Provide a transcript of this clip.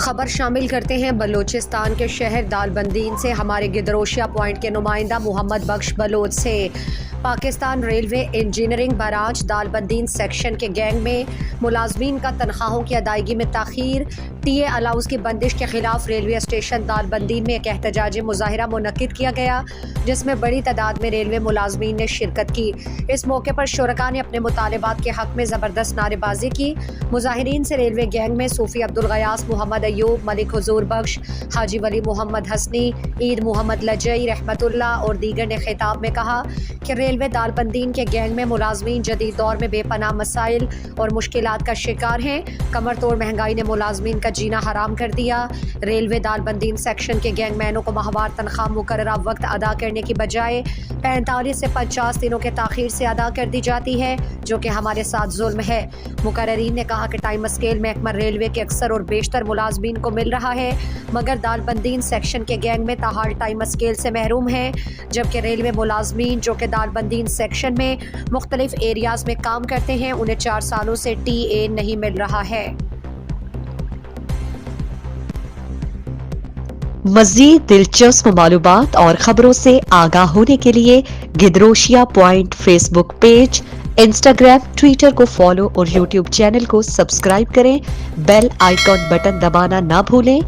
خبر شامل کرتے ہیں بلوچستان کے شہر دالبندین سے ہمارے گدروشیا پوائنٹ کے نمائندہ محمد بخش بلوچ سے۔ Pakistan railway engineering Braj Dalbandin section کے گینگ میں ملازمین کا تنخواہوں کی ادائیگی میں تاخیر، ٹی اے الاؤنس کی بندش کے خلاف ریلوے اسٹیشن دالبندین میں ایک احتجاجی مظاہرہ منعقد کیا گیا، جس میں بڑی تعداد میں ریلوے ملازمین نے شرکت کی۔ اس موقع پر شرکاء نے اپنے مطالبات کے حق میں زبردست نعرے بازی کی۔ مظاہرین سے ریلوے گینگ میں صوفی عبدالغیاث محمد ایوب، ملک حضور بخش، حاجی ولی محمد حسنی، عید محمد لجئی رحمت اللہ اور دیگر نے خطاب میں کہا کہ ریلوے دالبندین کے گینگ میں ملازمین جدید دور میں بے پناہ مسائل اور مشکلات کا شکار ہیں۔ کمر توڑ مہنگائی نے ملازمین کا جینا حرام کر دیا۔ ریلوے دالبندین سیکشن کے گینگ مینوں کو ماہوار تنخواہ مقررہ وقت ادا کرنے کی بجائے 45 سے 50 دنوں کے تاخیر سے ادا کر دی جاتی ہے، جو کہ ہمارے ساتھ ظلم ہے۔ مقررین نے کہا کہ ٹائم اسکیل محکمہ ریلوے کے اکثر اور بیشتر ملازمین کو مل رہا ہے، مگر دالبندین سیکشن کے گینگ میں تاحال ٹائم اسکیل سے محروم ہیں، جبکہ ریلوے ملازمین جو کہ دالبندین سیکشن میں مختلف ایریاز میں کام کرتے ہیں، انہیں 4 سالوں سے ٹی اے نہیں مل رہا ہے۔ مزید دلچسپ معلومات اور خبروں سے آگاہ ہونے کے لیے Gedrosia point Facebook page, Instagram, Twitter کو فالو اور یوٹیوب چینل کو سبسکرائب کریں۔ بیل آئیکن بٹن دبانا نہ بھولیں